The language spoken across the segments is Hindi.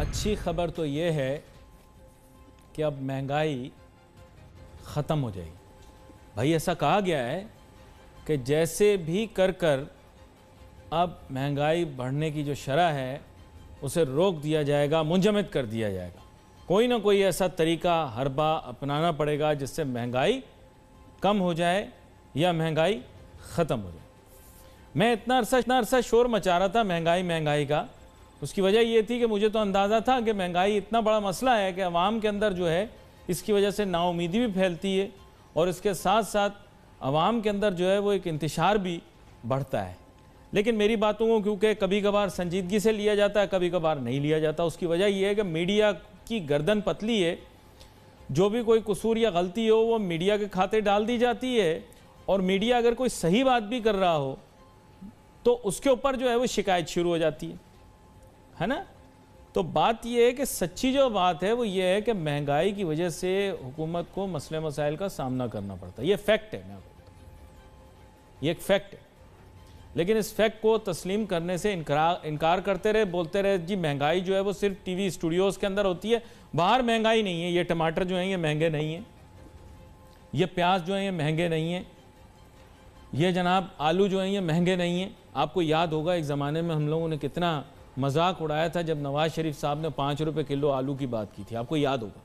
अच्छी खबर तो ये है कि अब महंगाई ख़त्म हो जाएगी। भाई ऐसा कहा गया है कि जैसे भी कर अब महंगाई बढ़ने की जो शरह है उसे रोक दिया जाएगा, मुंजमद कर दिया जाएगा। कोई ना कोई ऐसा तरीका हरबा अपनाना पड़ेगा जिससे महंगाई कम हो जाए या महंगाई ख़त्म हो जाए। मैं इतना अरसा शोर मचा रहा था महंगाई का, उसकी वजह ये थी कि मुझे तो अंदाज़ा था कि महंगाई इतना बड़ा मसला है कि अवाम के अंदर जो है इसकी वजह से नाउमीदी भी फैलती है और इसके साथ साथ अवाम के अंदर जो है वो एक इंतशार भी बढ़ता है। लेकिन मेरी बातों को क्योंकि कभी कभार संजीदगी से लिया जाता है, कभी कभार नहीं लिया जाता, उसकी वजह यह है कि मीडिया की गर्दन पतली है। जो भी कोई कसूर या गलती हो वो मीडिया के खाते डाल दी जाती है और मीडिया अगर कोई सही बात भी कर रहा हो तो उसके ऊपर जो है वो शिकायत शुरू हो जाती है ना। तो बात यह है कि सच्ची जो बात है वो ये है कि महंगाई की वजह से हुकूमत को मसले मसाइल का सामना करना पड़ता है। ये फैक्ट है, मैं बोलता हूँ ये एक फैक्ट है। लेकिन इस फैक्ट को तस्लीम करने से इनकार करते रहे, बोलते रहे जी महंगाई जो है वो सिर्फ टीवी स्टूडियोज़ के अंदर होती है, बाहर महंगाई नहीं है। ये टमाटर जो हैं ये महंगे नहीं हैं, ये प्याज जो हैं ये महंगे नहीं हैं, ये जनाब आलू जो हैं ये महंगे नहीं हैं। आपको याद होगा एक ज़माने में हम लोगों ने कितना मजाक उड़ाया था जब नवाज शरीफ साहब ने 5 रुपये किलो आलू की बात की थी, आपको याद होगा।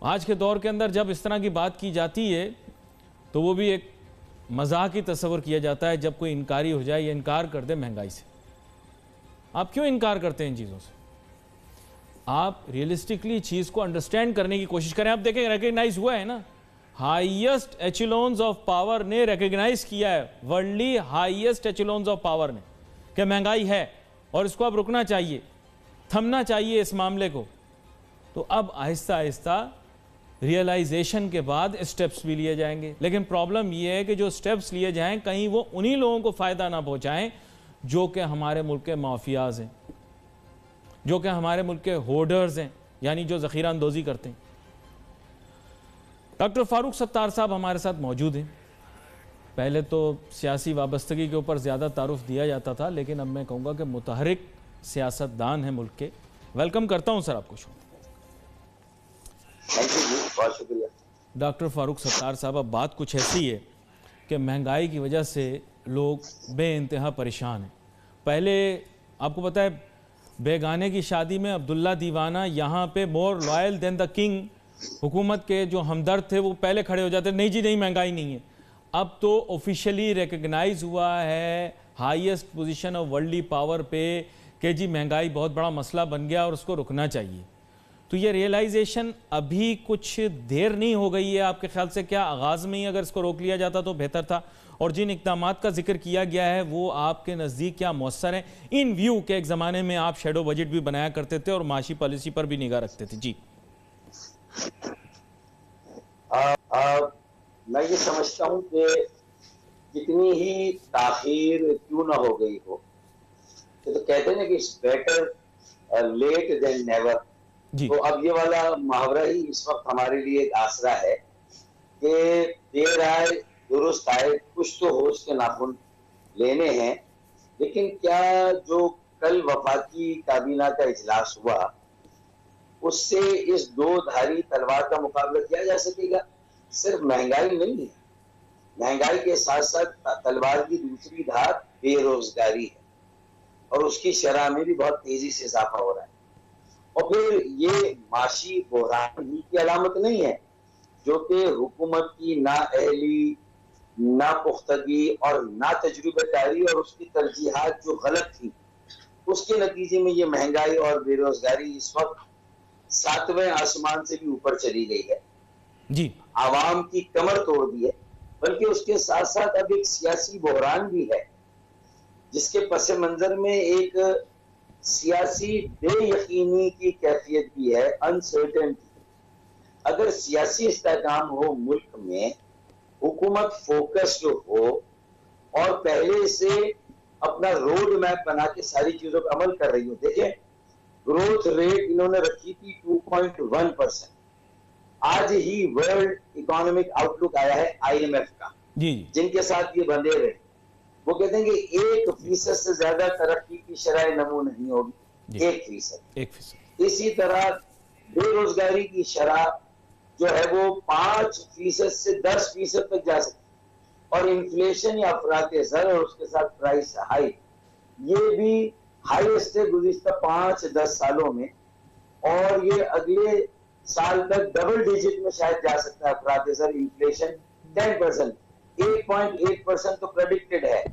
आज के दौर के अंदर जब इस तरह की बात की जाती है तो वो भी एक मजाक ही तस्वर किया जाता है। जब कोई इनकारी हो जाए या इनकार कर दे महंगाई से, आप क्यों इनकार करते हैं इन चीज़ों से? आप रियलिस्टिकली चीज़ को अंडरस्टैंड करने की कोशिश करें। आप देखें रिकग्नाइज हुआ है ना, हाईएस्ट एचिलोन्स ऑफ पावर ने रिकग्नाइज किया है, वर्ल्डली हाईएस्ट एचिलोन्स ऑफ पावर ने, कि महंगाई है और इसको अब रुकना चाहिए, थमना चाहिए इस मामले को। तो अब आहिस्ता आहिस्ता रियलाइजेशन के बाद स्टेप्स भी लिए जाएंगे। लेकिन प्रॉब्लम यह है कि जो स्टेप्स लिए जाएं कहीं वो उन्हीं लोगों को फ़ायदा ना पहुंचाएं जो कि हमारे मुल्क के माफियाज हैं, जो कि हमारे मुल्क के होर्डर्स हैं, यानी जो ज़ख़ीरा अंदोज़ी करते हैं। डॉक्टर फ़ारूक सत्तार साहब हमारे साथ मौजूद हैं। पहले तो सियासी वाबस्तगी के ऊपर ज़्यादा तारुफ दिया जाता था, लेकिन अब मैं कहूँगा कि मुतहरिक सियासतदान हैं मुल्क के। वेलकम करता हूँ सर आपको। थैंक यू जी, बहुत शुक्रिया। डॉक्टर फ़ारूक सत्तार साहब, अब बात कुछ ऐसी है कि महंगाई की वजह से लोग बेइंतहा परेशान हैं। पहले आपको पता है बेगाने की शादी में अब्दुल्ला दीवाना यहाँ पे more loyal than the king, हुकूमत के जो हमदर्द थे वो पहले खड़े हो जाते, नहीं जी नहीं महंगाई नहीं है। अब तो ऑफिशियली रिकग्नाइज हुआ है highest position of worldly power पे कि जी महंगाई बहुत बड़ा मसला बन गया और उसको रुकना चाहिए। तो ये रियलाइजेशन अभी कुछ देर नहीं हो गई है आपके ख्याल से? क्या आगाज़ में ही अगर इसको रोक लिया जाता तो बेहतर था? और जिन इक़दामात का जिक्र किया गया है वो आपके नज़दीक क्या मौसर हैं, इन व्यू के एक ज़माने में आप शेडो बजट भी बनाया करते थे और माशी पॉलिसी पर भी निगाह रखते थे? जी मैं ये समझता हूँ कि जितनी ही ताखीर क्यों ना हो गई हो, तो कहते हैं ना कि it's better late than never. तो अब ये वाला मुहावरा ही इस वक्त हमारे लिए एक आसरा है कि देर आए दुरुस्त आए, कुछ तो होश के नाखून लेने हैं। लेकिन क्या जो कल वफाकी काबीना का इजलास हुआ उससे इस दो धारी तलवार का मुकाबला किया जा सकेगा? सिर्फ महंगाई नहीं है, महंगाई के साथ साथ तलवार की दूसरी धार बेरोजगारी है और उसकी शरह में भी बहुत तेजी से इजाफा हो रहा है। और फिर ये माशी बहरान ही की अलामत नहीं है, जो कि हुकूमत की नाअहली, नापुख्तगी और ना तजुर्बेकारी और उसकी तरजीहात जो गलत थी, उसके नतीजे में ये महंगाई और बेरोजगारी इस वक्त 7वें आसमान से भी ऊपर चली गई है जी। आवाम की कमर तोड़ दी है। बल्कि उसके साथ साथ अब एक सियासी बहरान भी है जिसके पस मंजर में एक सियासी बेयकीनी की कैफियत भी है, अनसर्टेनिटी। अगर सियासी इस्तेहकाम हो मुल्क में, हुकूमत फोकस्ड हो और पहले से अपना रोड मैप बना के सारी चीजों पर अमल कर रही हो। देखें ग्रोथ रेट इन्होंने रखी थी 2.1%। आज ही वर्ल्ड इकोनॉमिक आउटलुक आया है IMF का, जिनके साथ ये बंधे रहे, वो कहते हैं कि 1% से ज्यादा तरक्की की शरह नमू नहीं होगी। 1%। 1%। इसी तरह बेरोजगारी की शरह जो है वो 5% से 10% तक जा सकती है। और इन्फ्लेशन या अफराते ज़र और उसके साथ प्राइस हाइक, ये भी हाईएस्ट है गुज़िश्ता 5-10 सालों में, और ये अगले साल तक डबल डिजिट में शायद जा सकता है अफराते ज़र इन्फ्लेशन 10%, 8.8% तो प्रेडिक्टेड है,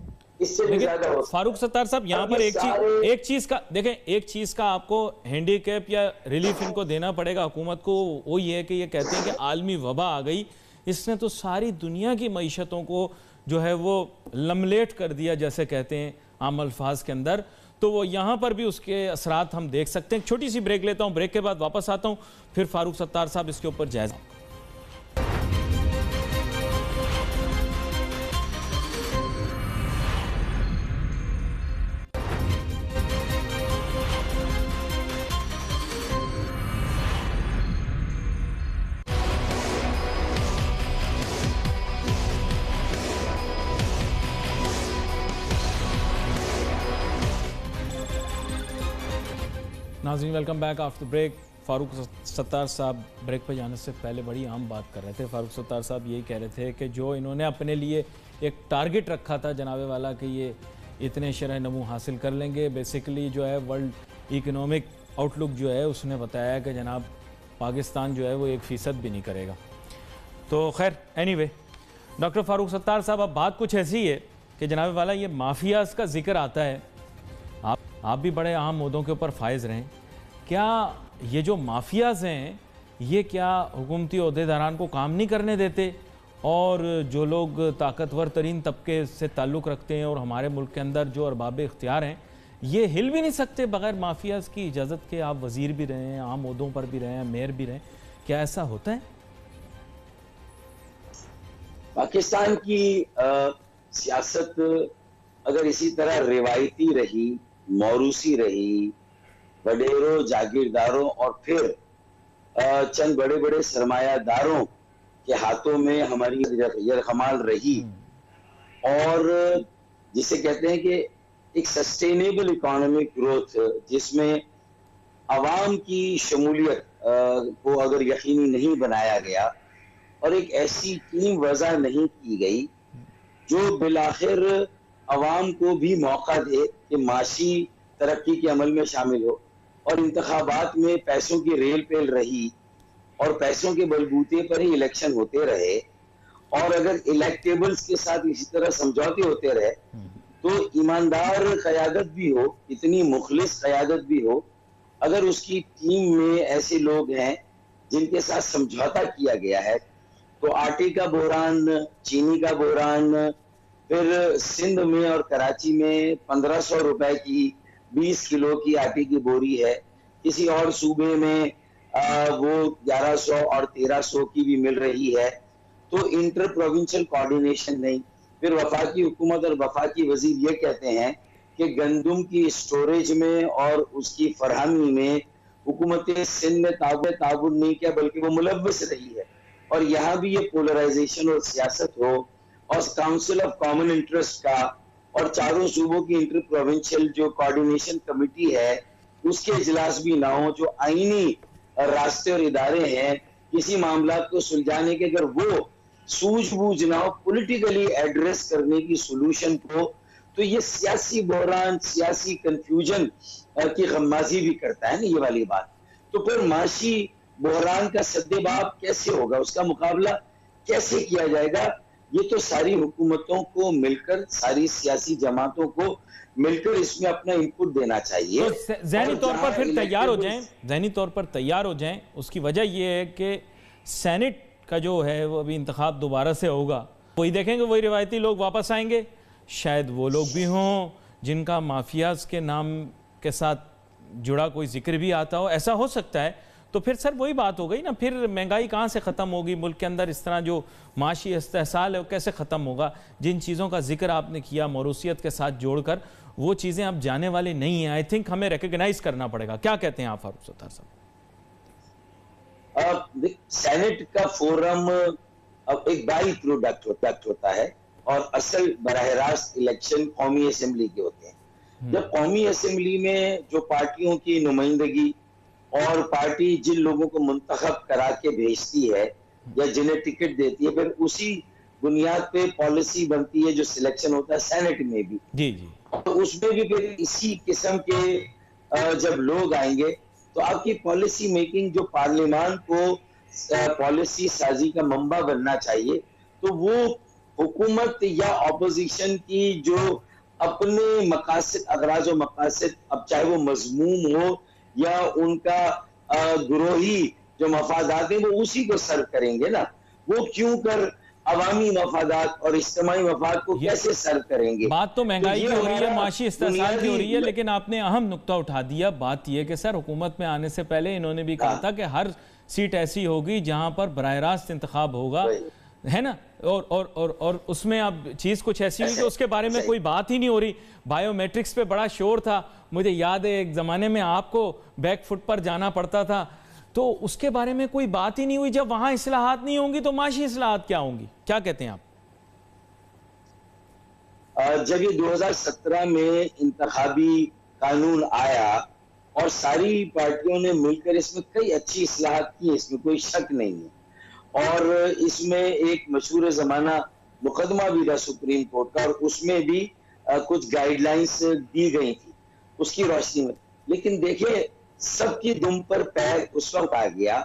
इससे भी ज्यादा हो सकता है। फारूक सत्तार साहब, यहाँ पर एक चीज का देखें, एक चीज का आपको हैंडीकैप या रिलीफ इनको देना पड़ेगा हुकूमत को, वो ये है कि ये कहते हैं कि आलमी वबा आ गई, इसने तो सारी दुनिया की मईशतों को जो है वो लमलेट कर दिया, जैसे कहते हैं आम अल्फाज के अंदर। तो वो यहाँ पर भी उसके असरात हम देख सकते हैं। छोटी सी ब्रेक लेता हूँ, ब्रेक के बाद वापस आता हूँ, फिर फारूक सत्तार साहब इसके ऊपर जायजा। नाज़रीन, welcome back after break. Farooq Sattar साहब ब्रेक पर जाने से पहले बड़ी आम बात कर रहे थे। फारूक सत्तार साहब यही कह रहे थे कि जो इन्होंने अपने लिए एक टारगेट रखा था जनाबे वाला कि ये इतने शरह नमू हासिल कर लेंगे, बेसिकली जो है वर्ल्ड इकनॉमिक आउटलुक जो है उसने बताया कि जनाब पाकिस्तान जो है वो 1% भी नहीं करेगा। तो खैर एनीवे, डॉक्टर फारूक सत्तार साहब, अब बात कुछ ऐसी है कि जनाबे वाला ये माफियाज़ का जिक्र आता है, आप भी बड़े अहम मुद्दों के ऊपर फायज रहें। क्या ये जो माफियाज़ हैं ये क्या हुकूमती ओहदेदारान को काम नहीं करने देते, और जो लोग ताकतवर तरीन तबके से ताल्लुक़ रखते हैं और हमारे मुल्क के अंदर जो अरबाब इख्तियार हैं ये हिल भी नहीं सकते बग़ैर माफियाज़ की इजाज़त के? आप वज़ीर भी रहे हैं, आम ओहदों पर भी रहे हैं, मेयर भी रहे हैं, क्या ऐसा होता है? पाकिस्तान की सियासत अगर इसी तरह रिवायती रही, मौरूसी रही, वडेरों, जागीरदारों और फिर चंद बड़े बड़े सरमायादारों के हाथों में हमारी यरखमाल रही, और जिसे कहते हैं कि एक सस्टेनेबल इकोनॉमिक ग्रोथ जिसमें आवाम की शमूलियत को अगर यकीनी नहीं बनाया गया और एक ऐसी टीम वज़ा नहीं की गई जो बिलाखिर आवाम को भी मौका दे कि माशी तरक्की के अमल में शामिल हो, और इंतखाबात में पैसों की रेल पेल रही और पैसों के बलबूते पर ही इलेक्शन होते रहे, और अगर इलेक्टेबल्स के साथ इसी तरह समझौते होते रहे तो ईमानदार क़यादत भी हो, इतनी मुखलिस क़यादत भी हो, अगर उसकी टीम में ऐसे लोग हैं जिनके साथ समझौता किया गया है, तो आटे का बहरान, चीनी का बहरान, फिर सिंध में और कराची में 1500 रुपए की 20 किलो की आटे की बोरी है, किसी और सूबे में वो 1100 और 1300 की भी मिल रही है। तो इंटर प्रोविंशियल कोऑर्डिनेशन नहीं। फिर वफाकी हुकूमत और वफाकी वजीर ये कहते हैं कि गंदम की स्टोरेज में और उसकी फरहमी में हुकूमत सिंध ने ताबुन नहीं किया, बल्कि वो मुलव्वस रही है। और यहाँ भी ये पोलराइजेशन और सियासत हो, और काउंसिल ऑफ कॉमन इंटरेस्ट का और चारों सूबों की इंटर प्रोविंशियल जो कोऑर्डिनेशन कमेटी है उसके इजलास भी ना हो, जो आईनी रास्ते और इदारे हैं किसी मामला को सुलझाने के, अगर वो सूझबूझ ना हो पॉलिटिकली एड्रेस करने की सोल्यूशन को, तो ये सियासी बहरान, सियासी कंफ्यूजन की गम्माजी भी करता है ना ये वाली बात। तो फिर माशी बहरान का सद्देबाब कैसे होगा, उसका मुकाबला कैसे किया जाएगा? ये तो सारी हुकूमतों को मिलकर, सारी सियासी जमातों को मिलकर इसमें अपना इनपुट देना चाहिए। तो ज़हनी तौर पर फिर तैयार हो जाएं, ज़हनी तौर पर तैयार हो जाएं। उसकी वजह यह है कि सेनेट का जो है वो अभी इंतखाब दोबारा से होगा, वही देखेंगे, वही रिवायती लोग वापस आएंगे। शायद वो लोग भी हों जिनका माफियाज के नाम के साथ जुड़ा कोई जिक्र भी आता हो, ऐसा हो सकता है। तो फिर सर वही बात हो गई ना, फिर महंगाई कहाँ से ख़त्म होगी मुल्क के अंदर? इस तरह जो माशी इस्तेहसाल है वो कैसे ख़त्म होगा? जिन चीज़ों का जिक्र आपने किया मौरूसियत के साथ जोड़कर, वो चीज़ें अब जाने वाली नहीं हैं। आई थिंक हमें रिकग्नाइज करना पड़ेगा। क्या कहते हैं आप फारूक सत्तार साहब? सेनेट का फोरम अब एक बाई प्रोडक्ट होता है, और असल बराह रास्त इलेक्शन कौमी असेंबली के होते हैं। जब कौमी असेंबली में जो पार्टियों की नुमाइंदगी और पार्टी जिन लोगों को मुंतखब करा के भेजती है या जिन्हें टिकट देती है, फिर उसी बुनियाद पे पॉलिसी बनती है, जो सिलेक्शन होता है सेनेट में भी। जी जी। तो उसमें भी फिर इसी किस्म के जब लोग आएंगे तो आपकी पॉलिसी मेकिंग, जो पार्लियामान को पॉलिसी साजी का मंबा बनना चाहिए, तो वो हुकूमत या ऑपोजिशन की जो अपने मकासद, अगराज और मकासद, अब चाहे वो मजमूम हो या उनका गुरोही जो मफादात है, वो उसी को सर्व करेंगे ना। वो क्यों कर अवामी मफादात और इज्तिमाई मफाद को कैसे सर्व करेंगे? बात तो महंगाई की हो रही है, माशी इस्तेसाल की हो रही है, लेकिन आपने अहम नुक्ता उठा दिया। बात यह कि सर, हुकूमत में आने से पहले इन्होंने भी कहा था कि हर सीट ऐसी होगी जहां पर बराह रास्त इंतखाब होगा, है ना। और उसमें अब चीज कुछ ऐसी हुई कि उसके बारे में कोई बात ही नहीं हो रही। बायोमेट्रिक्स पे बड़ा शोर था, मुझे याद है एक जमाने में आपको बैक फुट पर जाना पड़ता था, तो उसके बारे में कोई बात ही नहीं हुई। जब वहां इस्लाहात नहीं होंगी तो माशी इस्लाहात क्या होंगी? क्या कहते हैं आप? जब ये 2017 में इंतखाबी कानून आया और सारी पार्टियों ने मिलकर इसमें कई अच्छी इस्लाहात की, इसमें कोई शक नहीं है, और इसमें एक मशहूर जमाना मुकदमा भी था सुप्रीम कोर्ट का, और उसमें भी कुछ गाइडलाइंस दी गई थी उसकी रोशनी में। लेकिन देखिए, सबकी दुम पर पैर उस वक्त आ गया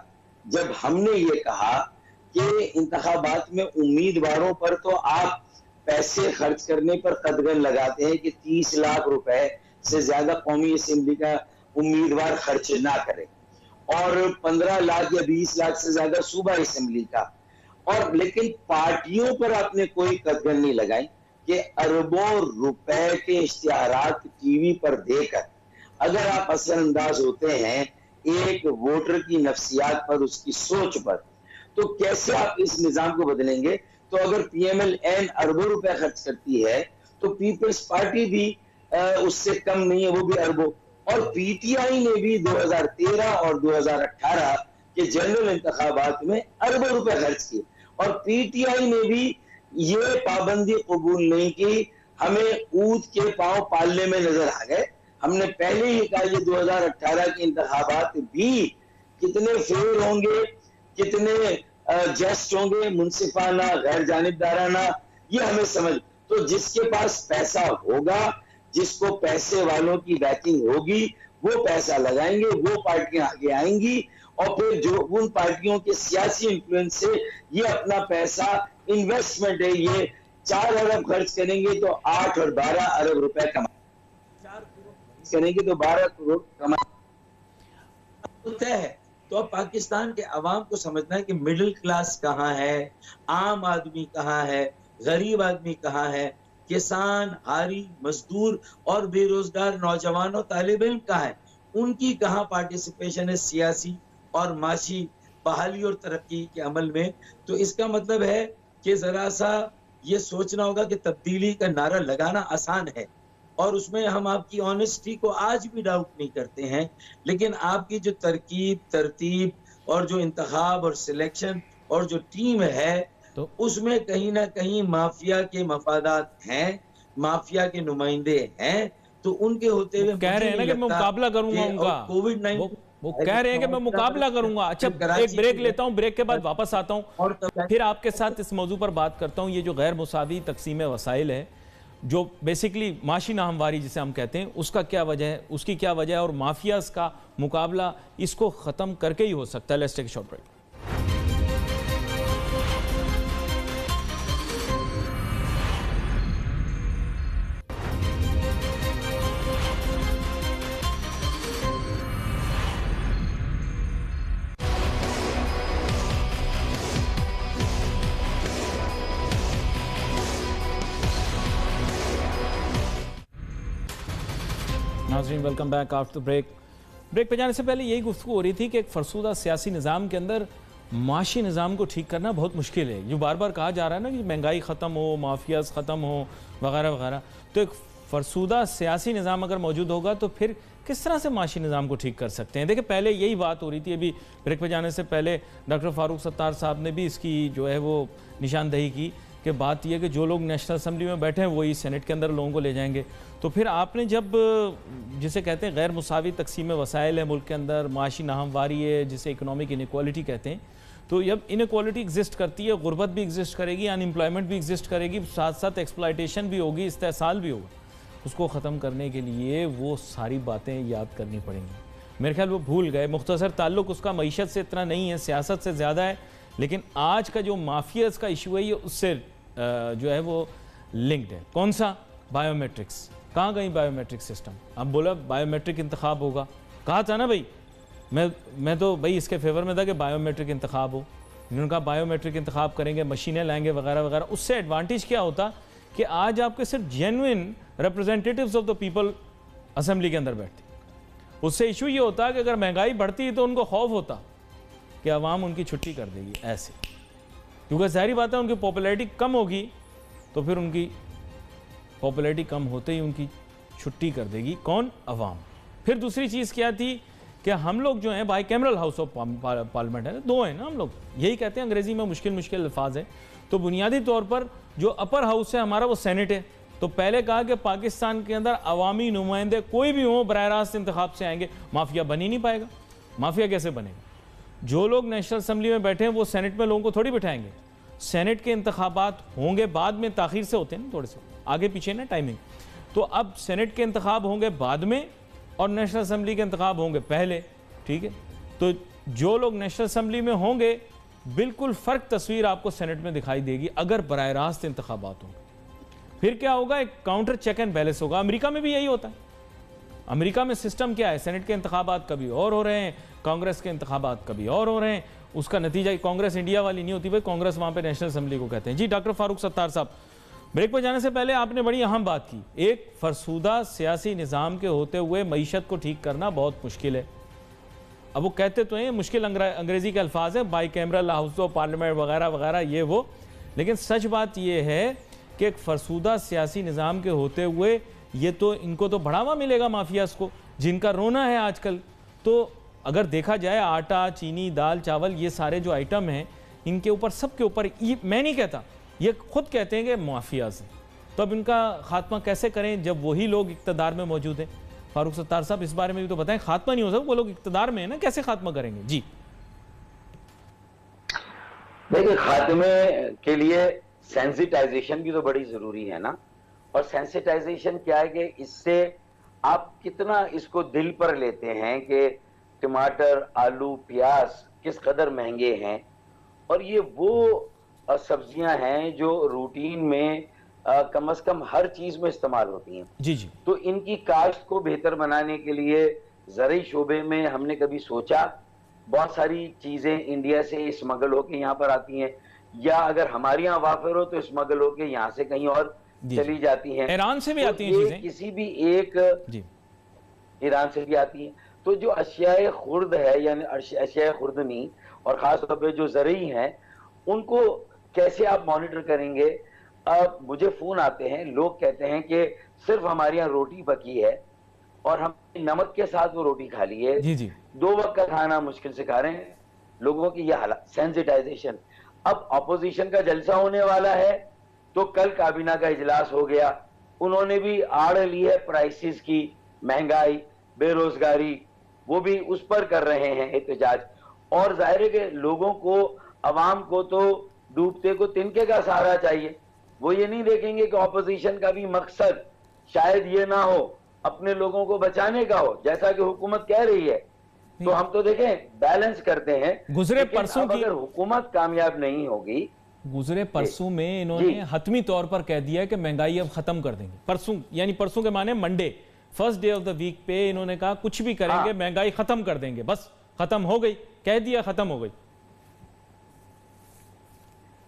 जब हमने ये कहा कि इंतखाबात में उम्मीदवारों पर तो आप पैसे खर्च करने पर कदगन लगाते हैं कि 30 लाख रुपए से ज्यादा कौमी असेंबली का उम्मीदवार खर्च ना करे, और 15 लाख या 20 लाख से ज्यादा सूबा असेंबली का, और लेकिन पार्टियों पर आपने कोई कदगन नहीं लगाई कि अरबों रुपए के इश्तिहारात टीवी पर देकर अगर आप असरअंदाज होते हैं एक वोटर की नफ्सियात पर, उसकी सोच पर, तो कैसे आप इस निजाम को बदलेंगे? तो अगर पीएमएल-एन अरबों रुपए खर्च करती है तो पीपल्स पार्टी भी उससे कम नहीं है, वो भी अरबों। और पीटीआई ने भी 2013 और 2018 के जनरल इंतखाबात में अरबों रुपए खर्च किए, और पीटीआई ने भी ये पाबंदी कबूल नहीं की। हमें ऊंट के पांव पालने में नजर आ गए। हमने पहले ही कहा ये 2018 के इंतखाबात भी कितने फेल होंगे, कितने जस्ट होंगे, मुनसिफाना, गैर जानिबदाराना, ये हमें समझ। तो जिसके पास पैसा होगा, जिसको पैसे वालों की बैकिंग होगी, वो पैसा लगाएंगे, वो पार्टियां आगे आएंगी, और फिर जो उन पार्टियों के सियासी इन्फ्लुएंस से ये अपना पैसा, इन्वेस्टमेंट है, ये 4 अरब खर्च करेंगे तो 8 और 12 अरब रुपए करेंगे तो 12 करोड़ कमा होता है। तो अब पाकिस्तान के अवाम को समझना है कि मिडिल क्लास कहाँ है, आम आदमी कहाँ है, गरीब आदमी कहाँ है, किसान, हारी, मजदूर और बेरोजगार नौजवान और तालिब इल्म कहाँ है, उनकी कहाँ पार्टिसिपेशन है सियासी और माशी बहाली और तरक्की के अमल में। तो इसका मतलब है कि जरा सा ये सोचना होगा कि तब्दीली का नारा लगाना आसान है, और उसमें हम आपकी ऑनेस्टी को आज भी डाउट नहीं करते हैं, लेकिन आपकी जो तरकीब, तरतीब और जो इंतखाब और सिलेक्शन और जो टीम है, तो उसमें कहीं ना कहीं माफिया के मफादात हैं, माफिया के नुमाइंदे हैं। तो उनके होते हुए कह रहे हैं ना कि मैं मुकाबला करूंगा उनका, कोविड-19 वो कह रहे हैं कि मैं मुकाबला करूंगा। अच्छा, एक ब्रेक लेता हूं, ब्रेक के बाद वापस आता हूं और फिर आपके साथ इस मौजू पर बात करता हूं। ये जो गैर मुसावी तकसीम वसाइल है, जो बेसिकली माशी नाहमवारी जिसे हम कहते हैं, उसका क्या वजह है, उसकी क्या वजह है, और माफियाज का मुकाबला इसको ख़त्म करके ही हो सकता है। Let's take a short break. नाज़रीन, welcome back after break. Break पे जाने से पहले यही गुफ्तगू हो रही थी कि एक फरसूदा सियासी निज़ाम के अंदर माशी निज़ाम को ठीक करना बहुत मुश्किल है। जो बार बार कहा जा रहा है ना कि महंगाई ख़त्म हो, माफियाज ख़त्म हो, वगैरह वगैरह, तो एक फरसूदा सियासी निज़ाम अगर मौजूद होगा तो फिर किस तरह से माशी निज़ाम को ठीक कर सकते हैं? देखिए, पहले यही बात हो रही थी, अभी ब्रेक पे जाने से पहले डॉक्टर फारूक सत्तार साहब ने भी इसकी जो है वो निशानदही की कि बात यह कि जो लोग नेशनल असेंबली में बैठे हैं वही सेनेट के अंदर लोगों को ले जाएंगे। तो फिर आपने जब जिसे कहते हैं गैर मुसावी तकसीम वसाइल है मुल्क के अंदर, माशी नाहमवारी है जिसे इकोनॉमिक इनइक्वालिटी कहते हैं, तो जब इनइक्वालिटी एग्जिस्ट करती है, गुर्बत भी एग्जिस्ट करेगी, अनएम्प्लॉयमेंट भी एग्जिस्ट करेगी, साथ साथ एक्सप्लॉयटेशन भी होगी, इस्तेहसाल भी होगा। उसको ख़त्म करने के लिए वो सारी बातें याद करनी पड़ेंगी। मेरे ख्याल वो भूल गए। मुख्तसर ताल्लुक़ उसका मईशत से इतना नहीं है, सियासत से ज़्यादा है, लेकिन आज का जो माफियाज़ का इशू है ये उससे जो है वो लिंक्ड है। कौन सा? बायोमेट्रिक्स। कहाँ गई बायोमेट्रिक सिस्टम? अब बोला बायोमेट्रिक इंतखाब होगा, कहा था ना भाई, मैं तो भाई इसके फेवर में था कि बायोमेट्रिक इंतखाब हो। इन्होंने कहा बायोमेट्रिक इंतखाब करेंगे, मशीनें लाएंगे वगैरह वगैरह। उससे एडवांटेज क्या होता कि आज आपके सिर्फ genuine representatives of the people assembly के अंदर बैठते। उससे इशू ये होता कि अगर महंगाई बढ़ती तो उनको खौफ होता कि अवाम उनकी छुट्टी कर देगी ऐसे, क्योंकि ज़ाहिर बात है उनकी पॉपुलैरिटी कम होगी, तो फिर उनकी पॉपुलैरिटी कम होते ही उनकी छुट्टी कर देगी कौन? अवाम। फिर दूसरी चीज़ क्या थी कि हम लोग जो हैं by cameral house of parliament है, दो हैं ना हम लोग, यही कहते हैं अंग्रेज़ी में, मुश्किल अल्फाज है। तो बुनियादी तौर पर जो अपर हाउस है हमारा वो सेनेट है। तो पहले कहा कि पाकिस्तान के अंदर अवामी नुमाइंदे कोई भी हो बराह रास्त इंतखाब से आएंगे, माफिया बन ही नहीं पाएगा। माफिया कैसे बनेगा? जो लोग नेशनल असेंबली में बैठे हैं वो सेनेट में लोगों को थोड़ी बिठाएंगे। सेनेट के इंतखाबात होंगे बाद में, ताखीर से होते हैं ना, थोड़े से आगे पीछे ना टाइमिंग। तो अब सेनेट के इंतखाब होंगे बाद में और नेशनल असेंबली के इंतखाब होंगे पहले, ठीक है। तो जो लोग नेशनल असेंबली में होंगे बिल्कुल फ़र्क तस्वीर आपको सेनेट में दिखाई देगी अगर बराह रास्त इंतखाबात होंगे। फिर क्या होगा? एक काउंटर चेक एंड बैलेंस होगा। अमेरिका में भी यही होता है। अमेरिका में सिस्टम क्या है? सेनेट के इंतखाबात कभी और हो रहे हैं, कांग्रेस के इंतखाबात कभी और हो रहे हैं। उसका नतीजा कांग्रेस इंडिया वाली नहीं होती भाई, कांग्रेस वहाँ पे नेशनल असेंबली को कहते हैं। जी डॉक्टर फारूक सत्तार साहब, ब्रेक पर जाने से पहले आपने बड़ी अहम बात की, एक फरसूदा सियासी निज़ाम के होते हुए मईशत को ठीक करना बहुत मुश्किल है। अब वो कहते तो हैं मुश्किल, अंग्रेज़ी के अल्फाज है, by cameral house of parliament वगैरह वगैरह ये वो, लेकिन सच बात ये है कि एक फरसूदा सियासी निज़ाम के होते हुए ये तो इनको तो बढ़ावा मिलेगा माफियाज़ को, जिनका रोना है आजकल। तो अगर देखा जाए आटा, चीनी, दाल, चावल, ये सारे जो आइटम हैं इनके ऊपर, सबके ऊपर, ये मैं नहीं कहता, ये खुद कहते हैं कि माफियाज़ हैं। तो अब इनका खात्मा कैसे करें जब वही लोग इक़्तिदार में मौजूद हैं? फारूक सत्तार साहब इस बारे में भी तो बताएं। खात्मा नहीं हो सकता, वो लोग इक़्तिदार में है ना, कैसे खात्मा करेंगे? जी देखिए, खात्मे के लिए सेंसिटाइजेशन भी तो बड़ी जरूरी है ना। और सेंसिटाइजेशन क्या है कि इससे आप कितना इसको दिल पर लेते हैं कि टमाटर, आलू, प्याज किस कदर महंगे हैं, और ये वो सब्जियां हैं जो रूटीन में कम से कम हर चीज में इस्तेमाल होती हैं। जी जी। तो इनकी काश्त को बेहतर बनाने के लिए ज़रूरी शोबे में हमने कभी सोचा? बहुत सारी चीजें इंडिया से स्मगल होके यहाँ पर आती हैं, या अगर हमारे यहाँ वाफिर हो तो स्मगल होके यहाँ से कहीं और चली जाती हैं। ईरान से भी तो आती हैं चीजें, किसी भी एक ईरान से भी आती हैं। तो जो अशियाए खुर्द है, यानी अशियाए खुर्दनी, और खास तौर पर जो ज़रूरी हैं, उनको कैसे आप मॉनिटर करेंगे? अब मुझे फोन आते हैं, लोग कहते हैं कि सिर्फ हमारे यहाँ रोटी पकी है और हम नमक के साथ वो रोटी खा ली है, जी जी, 2 वक्त का खाना मुश्किल से खा रहे हैं। लोगों की यह हालत, सेंसिटाइजेशन। अब अपोजिशन का जलसा होने वाला है, तो कल काबीना का इजलास हो गया, उन्होंने भी आड़ ली है प्राइसेस की, महंगाई, बेरोजगारी, वो भी उस पर कर रहे हैं एहतजाज। और जाहिर है कि लोगों को, अवाम को तो डूबते को तिनके का सहारा चाहिए। वो ये नहीं देखेंगे कि ऑपोजिशन का भी मकसद शायद ये ना हो अपने लोगों को बचाने का हो, जैसा कि हुकूमत कह रही है। तो हम तो देखें बैलेंस करते हैं। गुजरे परसों की अगर हुकूमत कामयाब नहीं होगी, गुजरे परसों में इन्होंने हतमी तौर पर कह दिया कि महंगाई अब खत्म कर देंगे। परसों यानी परसों के माने Monday, first day of the week पे इन्होंने कहा कुछ भी करेंगे, महंगाई खत्म कर देंगे, बस खत्म हो गई, कह दिया खत्म हो गई।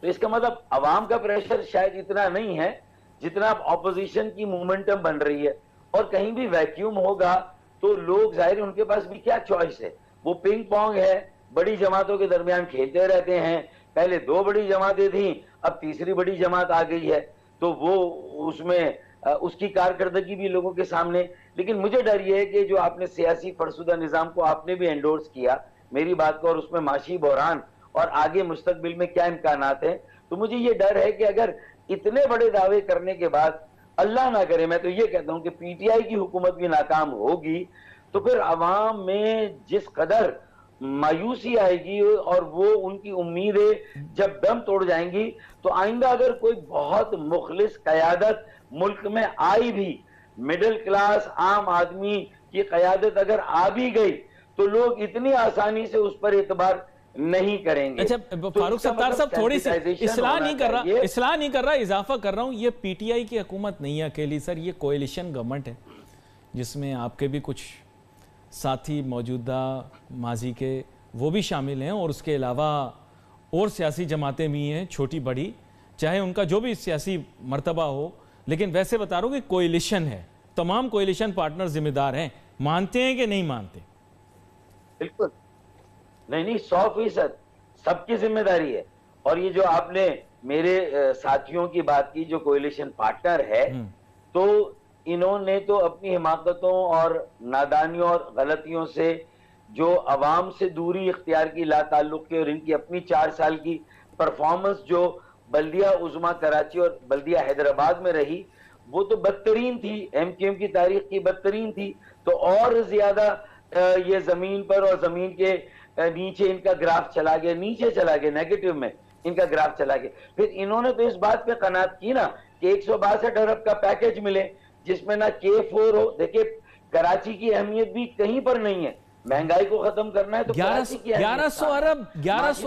तो इसका मतलब अवाम का प्रेशर शायद इतना नहीं है जितना ऑपोजिशन की मोमेंटम बन रही है। और कहीं भी वैक्यूम होगा तो लोग, जाहिर उनके पास भी क्या चॉइस है? वो पिंग पोंग है, बड़ी जमातों के दरमियान खेलते रहते हैं। पहले 2 बड़ी जमातें थी, अब तीसरी बड़ी जमात आ गई है, तो वो उसमें उसकी कारकर्दगी भी लोगों के सामने। लेकिन मुझे डर ये है कि जो आपने सियासी फरसुदा निजाम को आपने भी एंडोर्स किया मेरी बात को, और उसमें माशी बहरान और आगे मुस्तकबिल में क्या इम्कानात हैं, तो मुझे ये डर है कि अगर इतने बड़े दावे करने के बाद अल्लाह ना करे, मैं तो ये कहता हूं कि पीटीआई की हुकूमत भी नाकाम होगी, तो फिर अवाम में जिस कदर मायूसी आएगी और वो उनकी उम्मीदें जब दम तोड़ जाएंगी, तो आइंदा अगर कोई बहुत मुखलिस क़यादत मुल्क में आई भी, मिडिल क्लास आम आदमी की क़यादत अगर आ भी गई, तो लोग इतनी आसानी से उस पर एतबार नहीं करेंगे। अच्छा फारूक सत्तार साहब, थोड़ी सी इस्लाह नहीं कर रहा, इजाफा कर रहा हूं, ये पीटीआई की हुकूमत नहीं है अकेली सर, ये कोएलिशन गवर्नमेंट है जिसमें आपके भी कुछ साथी मौजूदा माजी के वो भी शामिल हैं और उसके अलावा और सियासी जमातें भी हैं, छोटी बड़ी, चाहे उनका जो भी सियासी मर्तबा हो, लेकिन वैसे बता रहा हूँ कि कोएलिशन है, तमाम कोएलिशन पार्टनर जिम्मेदार हैं। मानते हैं कि नहीं मानते? बिल्कुल नहीं, 100% सबकी जिम्मेदारी है। और ये जो आपने मेरे साथियों की बात की जो कोएलिशन पार्टनर है, तो इन्होंने तो अपनी हिमाकतों और नादानियों और गलतियों से जो अवाम से दूरी इख्तियार की, लाताल्लुक की, और इनकी अपनी 4 साल की परफॉर्मेंस जो बल्दिया उज़्मा कराची और बल्दिया हैदराबाद में रही, वो तो बदतरीन थी, एमक्यूएम की तारीख की बदतरीन थी। तो और ज्यादा ये जमीन पर और जमीन के नीचे इनका ग्राफ चला गया, नीचे चला गया, नेगेटिव में इनका ग्राफ चला गया। फिर इन्होंने तो इस बात पे कनात की ना कि 162 अरब का पैकेज मिले जिसमें ना K4 हो। देखिए कराची की अहमियत भी कहीं पर नहीं है, महंगाई को खत्म करना है तो 1100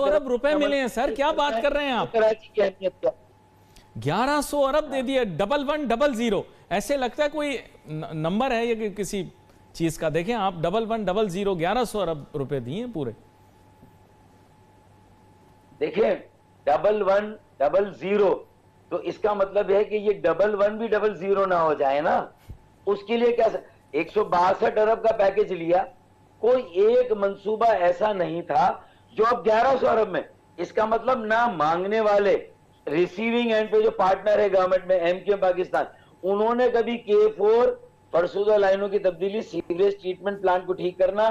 अरब रुपए मिले हैं सर, क्या बात कर रहे हैं आप? कराची की अहमियत क्या? 1100 अरब दे दिए, 1100, ऐसे लगता है कोई नंबर है ये किसी चीज का। देखें आप, 1100, 1100 अरब रुपए दिए पूरे। देखिए 1100, तो इसका मतलब है कि ये 11 भी 00 ना हो जाए ना, उसके लिए क्या 162 अरब का पैकेज लिया, कोई एक मंसूबा ऐसा नहीं था जो अब 1100 अरब में। इसका मतलब ना मांगने वाले, रिसीविंग एंड पे जो पार्टनर है गवर्नमेंट में, एमक्यूएम पाकिस्तान, उन्होंने कभी K4 फरसुदा लाइनों की तब्दीली, सीवरेज ट्रीटमेंट प्लांट को ठीक करना,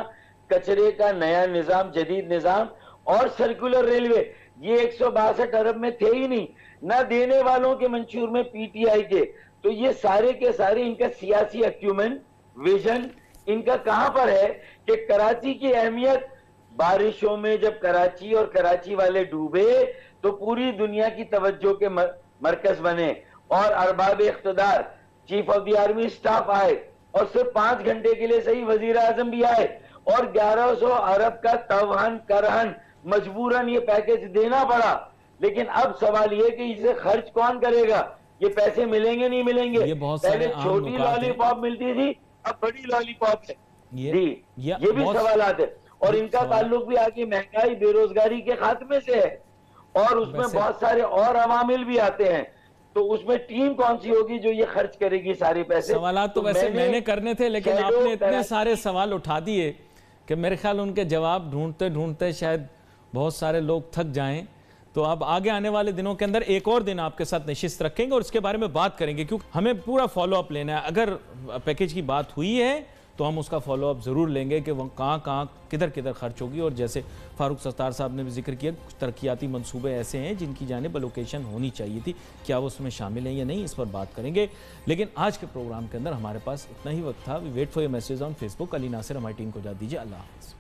कचरे का नया निजाम, जदीद निजाम और सर्कुलर रेलवे, ये 162 अरब में थे ही नहीं, ना देने वालों के मंशूर में पीटीआई के। तो ये सारे के सारे इनका सियासी एक्यूमेंट, विजन इनका कहां पर है कि कराची की अहमियत, बारिशों में जब कराची और कराची वाले डूबे तो पूरी दुनिया की तवज्जो के मरकज बने और अरबाब इख्तिदार, chief of the army staff आए और सिर्फ 5 घंटे के लिए सही वजीर आजम भी आए और 1100 अरब का तवहन करहन मजबूरन ये पैकेज देना पड़ा। लेकिन अब सवाल ये कि इसे खर्च कौन करेगा, ये पैसे मिलेंगे नहीं मिलेंगे। ये बहुत पहले छोटी लॉलीपॉप मिलती थी, अब बड़ी लॉलीपॉप है जी, ये भी सवालात है। और इनका ताल्लुक भी आगे महंगाई, बेरोजगारी के खात्मे से है और उसमें बहुत सारे और अवामिल भी आते हैं। तो उसमें टीम कौन सी होगी जो ये खर्च करेगी सारे पैसे? सवालात तो वैसे मैंने करने थे, लेकिन आपने इतने सारे सवाल उठा दिए कि मेरे ख्याल उनके जवाब ढूंढते ढूंढते शायद बहुत सारे लोग थक जाएं। तो अब आगे आने वाले दिनों के अंदर एक और दिन आपके साथ नशिस्त रखेंगे और इसके बारे में बात करेंगे, क्योंकि हमें पूरा फॉलोअप लेना है। अगर पैकेज की बात हुई है तो हम उसका फॉलोअप ज़रूर लेंगे कि वह कहाँ किधर किधर खर्च होगी। और जैसे फारूक सत्तार साहब ने भी जिक्र किया, कुछ तरक्याती मंसूबे ऐसे हैं जिनकी जानिब एलोकेशन होनी चाहिए थी, क्या वो उसमें शामिल हैं या नहीं, इस पर बात करेंगे। लेकिन आज के प्रोग्राम के अंदर हमारे पास इतना ही वक्त था। We wait for your message on Facebook. Ali Nasir हमारी टीम को इजाज़त दीजिए। अल्लाह हाफ़िज़।